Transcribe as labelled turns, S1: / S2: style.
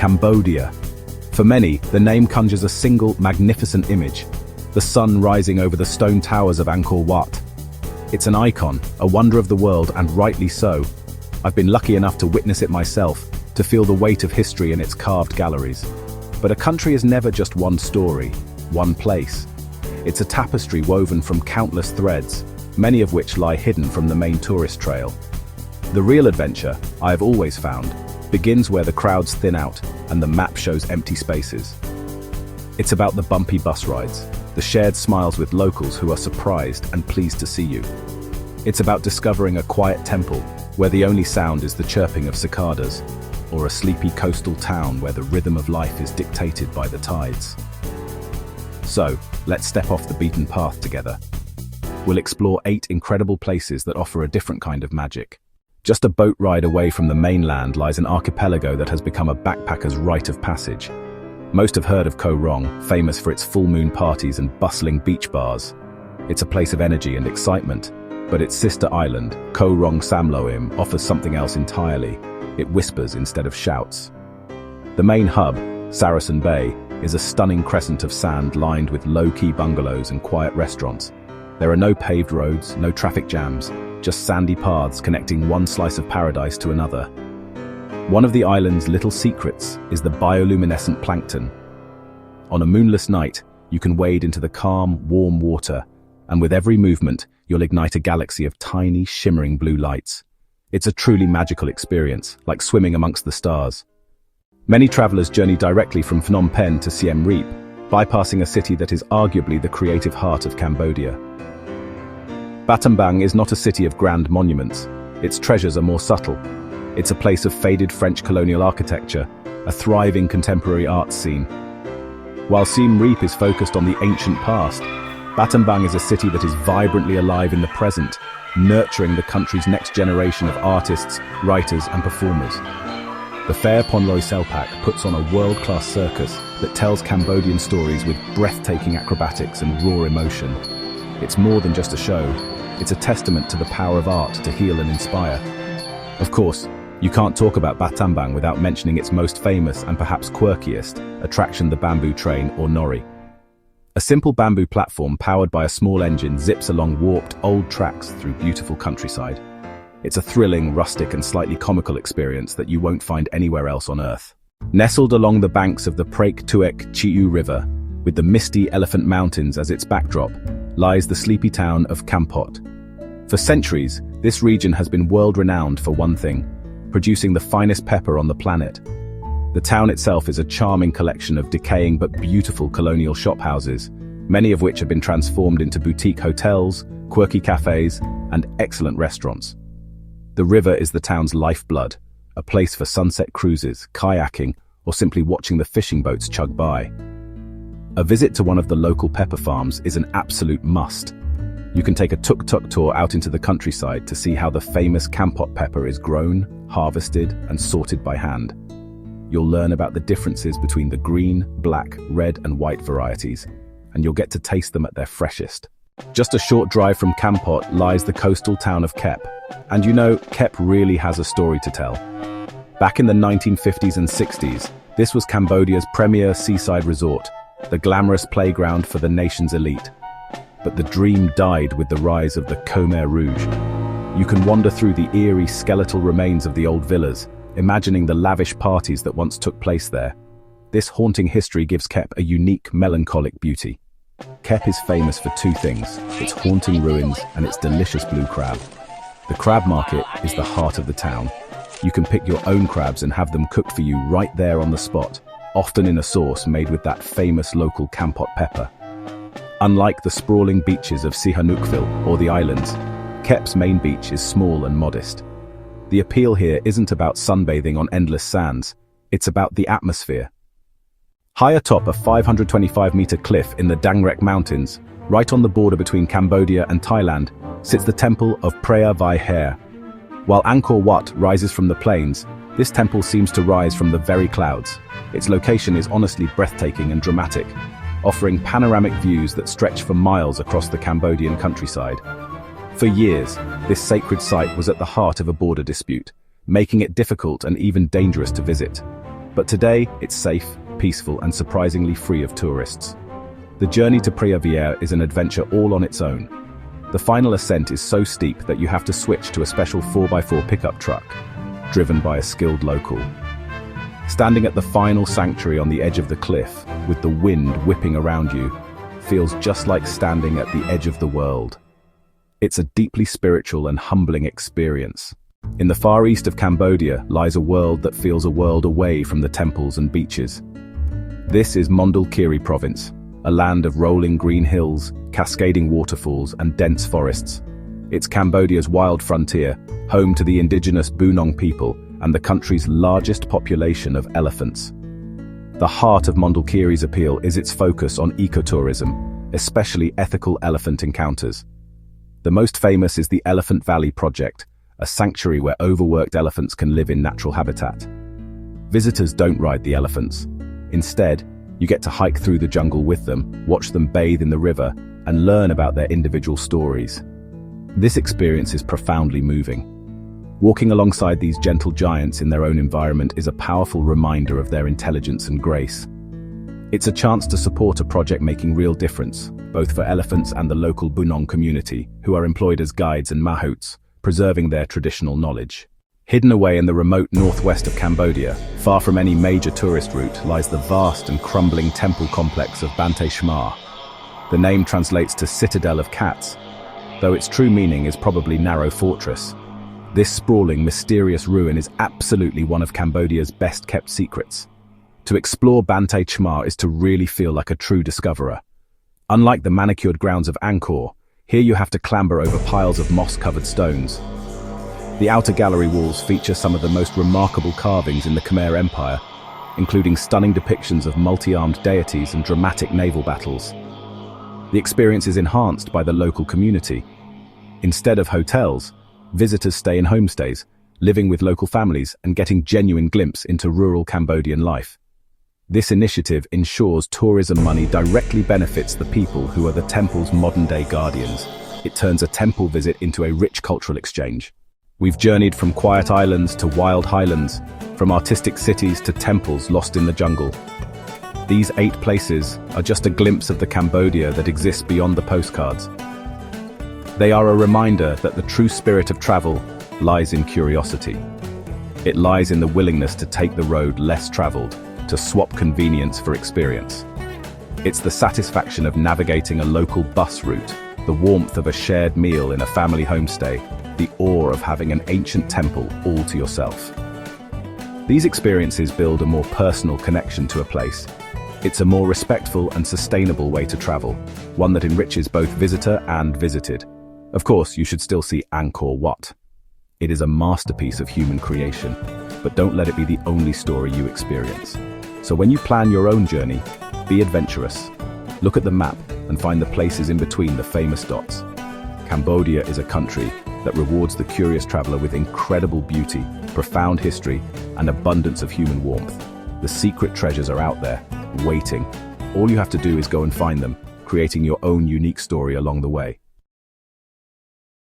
S1: Cambodia. For many, the name conjures a single, magnificent image: the sun rising over the stone towers of Angkor Wat. It's an icon, a wonder of the world, and rightly so. I've been lucky enough to witness it myself, to feel the weight of history in its carved galleries. But a country is never just one story, one place. It's a tapestry woven from countless threads, many of which lie hidden from the main tourist trail. The real adventure, I have always found, begins where the crowds thin out and the map shows empty spaces. It's about the bumpy bus rides, the shared smiles with locals who are surprised and pleased to see you. It's about discovering a quiet temple where the only sound is the chirping of cicadas, or a sleepy coastal town where the rhythm of life is dictated by the tides. So, let's step off the beaten path together. We'll explore 8 incredible places that offer a different kind of magic. Just a boat ride away from the mainland lies an archipelago that has become a backpacker's rite of passage. Most have heard of Koh Rong, famous for its full moon parties and bustling beach bars. It's a place of energy and excitement, but its sister island, Koh Rong Samloim, offers something else entirely. It whispers instead of shouts. The main hub, Saracen Bay, is a stunning crescent of sand lined with low-key bungalows and quiet restaurants. There are no paved roads, no traffic jams, just sandy paths connecting one slice of paradise to another. One of the island's little secrets is the bioluminescent plankton. On a moonless night, you can wade into the calm, warm water, and with every movement, you'll ignite a galaxy of tiny, shimmering blue lights. It's a truly magical experience, like swimming amongst the stars. Many travelers journey directly from Phnom Penh to Siem Reap, bypassing a city that is arguably the creative heart of Cambodia. Battambang is not a city of grand monuments. Its treasures are more subtle. It's a place of faded French colonial architecture, a thriving contemporary arts scene. While Siem Reap is focused on the ancient past, Battambang is a city that is vibrantly alive in the present, nurturing the country's next generation of artists, writers, and performers. The Fair Ponloi Selpak puts on a world-class circus that tells Cambodian stories with breathtaking acrobatics and raw emotion. It's more than just a show. It's a testament to the power of art to heal and inspire. Of course, you can't talk about Battambang without mentioning its most famous and perhaps quirkiest attraction, the bamboo train, or nori. A simple bamboo platform powered by a small engine zips along warped, old tracks through beautiful countryside. It's a thrilling, rustic, and slightly comical experience that you won't find anywhere else on Earth. Nestled along the banks of the Praek Tuek Chiu River, with the misty Elephant Mountains as its backdrop, lies the sleepy town of Kampot. For centuries, this region has been world-renowned for one thing: producing the finest pepper on the planet. The town itself is a charming collection of decaying but beautiful colonial shophouses, many of which have been transformed into boutique hotels, quirky cafes, and excellent restaurants. The river is the town's lifeblood, a place for sunset cruises, kayaking, or simply watching the fishing boats chug by. A visit to one of the local pepper farms is an absolute must. You can take a tuk-tuk tour out into the countryside to see how the famous Kampot pepper is grown, harvested, and sorted by hand. You'll learn about the differences between the green, black, red, and white varieties, and you'll get to taste them at their freshest. Just a short drive from Kampot lies the coastal town of Kep. And you know, Kep really has a story to tell. Back in the 1950s and 60s, this was Cambodia's premier seaside resort, the glamorous playground for the nation's elite. But the dream died with the rise of the Khmer Rouge. You can wander through the eerie skeletal remains of the old villas, imagining the lavish parties that once took place there. This haunting history gives Kep a unique, melancholic beauty. Kep is famous for 2 things: its haunting ruins and its delicious blue crab. The crab market is the heart of the town. You can pick your own crabs and have them cooked for you right there on the spot, often in a sauce made with that famous local Kampot pepper. Unlike the sprawling beaches of Sihanoukville or the islands, Kep's main beach is small and modest. The appeal here isn't about sunbathing on endless sands, it's about the atmosphere. High atop a 525-meter cliff in the Dangrek Mountains, right on the border between Cambodia and Thailand, sits the temple of Preah Vihear. Hair. While Angkor Wat rises from the plains, this temple seems to rise from the very clouds. Its location is honestly breathtaking and dramatic, offering panoramic views that stretch for miles across the Cambodian countryside. For years, this sacred site was at the heart of a border dispute, making it difficult and even dangerous to visit. But today, it's safe, peaceful, and surprisingly free of tourists. The journey to Preavière is an adventure all on its own. The final ascent is so steep that you have to switch to a special 4x4 pickup truck, driven by a skilled local. Standing at the final sanctuary on the edge of the cliff, with the wind whipping around you, feels just like standing at the edge of the world. It's a deeply spiritual and humbling experience. In the far east of Cambodia lies a world that feels a world away from the temples and beaches. This is Mondulkiri province, a land of rolling green hills, cascading waterfalls, and dense forests. It's Cambodia's wild frontier, home to the indigenous Bunong people and the country's largest population of elephants. The heart of Mondulkiri's appeal is its focus on ecotourism, especially ethical elephant encounters. The most famous is the Elephant Valley Project, a sanctuary where overworked elephants can live in natural habitat. Visitors don't ride the elephants. Instead, you get to hike through the jungle with them, watch them bathe in the river, and learn about their individual stories. This experience is profoundly moving. Walking alongside these gentle giants in their own environment is a powerful reminder of their intelligence and grace. It's a chance to support a project making real difference, both for elephants and the local Bunong community, who are employed as guides and mahouts, preserving their traditional knowledge. Hidden away in the remote northwest of Cambodia, far from any major tourist route, lies the vast and crumbling temple complex of Bante Shmar. The name translates to Citadel of Cats, though its true meaning is probably narrow fortress. This sprawling, mysterious ruin is absolutely one of Cambodia's best-kept secrets. To explore Bante Shmar is to really feel like a true discoverer. Unlike the manicured grounds of Angkor, here you have to clamber over piles of moss-covered stones. The outer gallery walls feature some of the most remarkable carvings in the Khmer Empire, including stunning depictions of multi-armed deities and dramatic naval battles. The experience is enhanced by the local community. Instead of hotels, visitors stay in homestays, living with local families and getting genuine glimpse into rural Cambodian life. This initiative ensures tourism money directly benefits the people who are the temple's modern-day guardians. It turns a temple visit into a rich cultural exchange. We've journeyed from quiet islands to wild highlands, from artistic cities to temples lost in the jungle. These 8 places are just a glimpse of the Cambodia that exists beyond the postcards. They are a reminder that the true spirit of travel lies in curiosity. It lies in the willingness to take the road less traveled, to swap convenience for experience. It's the satisfaction of navigating a local bus route, the warmth of a shared meal in a family homestay, the awe of having an ancient temple all to yourself. These experiences build a more personal connection to a place. It's a more respectful and sustainable way to travel, one that enriches both visitor and visited. Of course, you should still see Angkor Wat. It is a masterpiece of human creation, but don't let it be the only story you experience. So when you plan your own journey, be adventurous. Look at the map and find the places in between the famous dots. Cambodia is a country that rewards the curious traveler with incredible beauty, profound history, and abundance of human warmth. The secret treasures are out there, waiting. All you have to do is go and find them, creating your own unique story along the way.